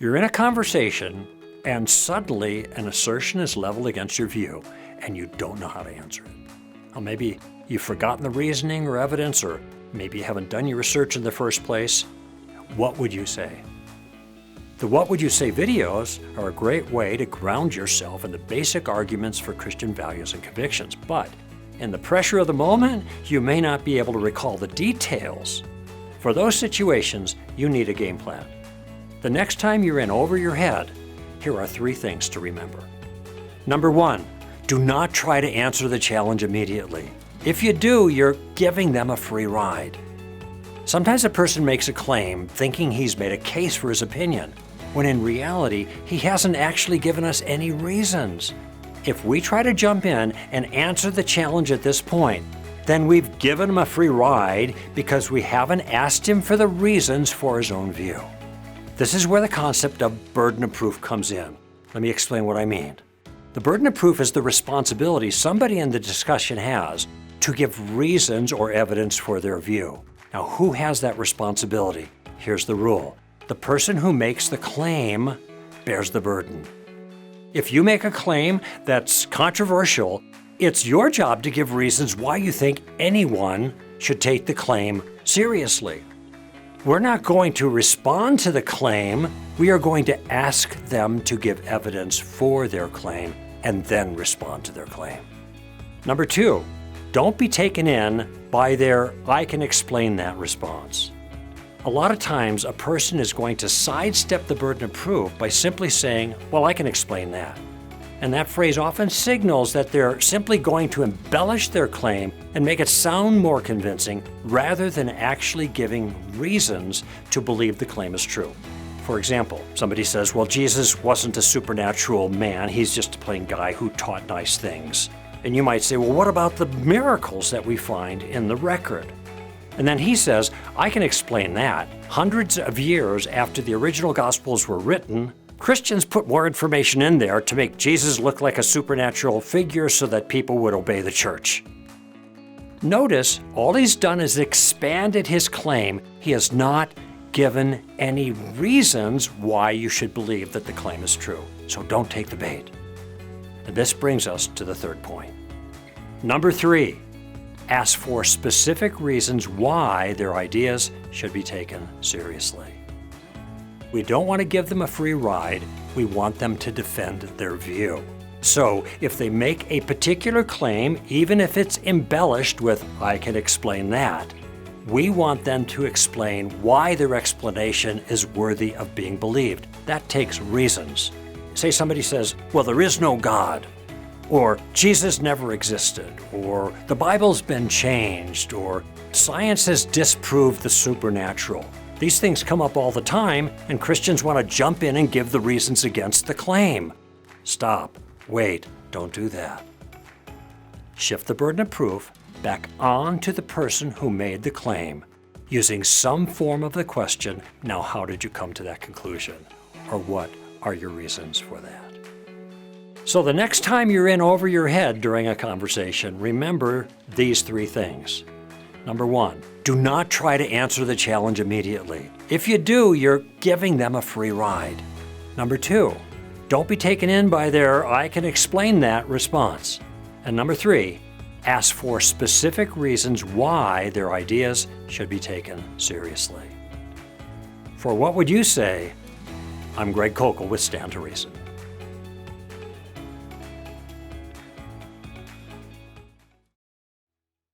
You're in a conversation, and suddenly an assertion is leveled against your view, and you don't know how to answer it. Well, maybe you've forgotten the reasoning or evidence, or maybe you haven't done your research in the first place. What would you say? The What Would You Say videos are a great way to ground yourself in the basic arguments for Christian values and convictions, but in the pressure of the moment, you may not be able to recall the details. For those situations, you need a game plan. The next time you're in over your head, here are 3 things to remember. Number 1, do not try to answer the challenge immediately. If you do, you're giving them a free ride. Sometimes a person makes a claim thinking he's made a case for his opinion, when in reality, he hasn't actually given us any reasons. If we try to jump in and answer the challenge at this point, then we've given him a free ride because we haven't asked him for the reasons for his own view. This is where the concept of burden of proof comes in. Let me explain what I mean. The burden of proof is the responsibility somebody in the discussion has to give reasons or evidence for their view. Now, who has that responsibility? Here's the rule. The person who makes the claim bears the burden. If you make a claim that's controversial, it's your job to give reasons why you think anyone should take the claim seriously. We're not going to respond to the claim. We are going to ask them to give evidence for their claim and then respond to their claim. Number 2, don't be taken in by their "I can explain that" response. A lot of times, a person is going to sidestep the burden of proof by simply saying, "Well, I can explain that." And that phrase often signals that they're simply going to embellish their claim and make it sound more convincing rather than actually giving reasons to believe the claim is true. For example, somebody says, "Well, Jesus wasn't a supernatural man, he's just a plain guy who taught nice things." And you might say, "Well, what about the miracles that we find in the record?" And then he says, "I can explain that. Hundreds of years after the original Gospels were written, Christians put more information in there to make Jesus look like a supernatural figure so that people would obey the church." Notice, all he's done is expanded his claim. He has not given any reasons why you should believe that the claim is true. So don't take the bait. And this brings us to the 3rd point. Number 3, ask for specific reasons why their ideas should be taken seriously. We don't want to give them a free ride. We want them to defend their view. So if they make a particular claim, even if it's embellished with "I can explain that," we want them to explain why their explanation is worthy of being believed. That takes reasons. Say somebody says, "Well, there is no God," or "Jesus never existed," or "the Bible's been changed," or "science has disproved the supernatural." These things come up all the time, and Christians want to jump in and give the reasons against the claim. Stop. Wait. Don't do that. Shift the burden of proof back on to the person who made the claim, using some form of the question, "Now, how did you come to that conclusion?" or "What are your reasons for that?" So the next time you're in over your head during a conversation, remember these 3 things. Number 1, do not try to answer the challenge immediately. If you do, you're giving them a free ride. Number 2, don't be taken in by their "I can explain that" response. And number 3, ask for specific reasons why their ideas should be taken seriously. For What Would You Say? I'm Greg Kokel with Stand to Reason.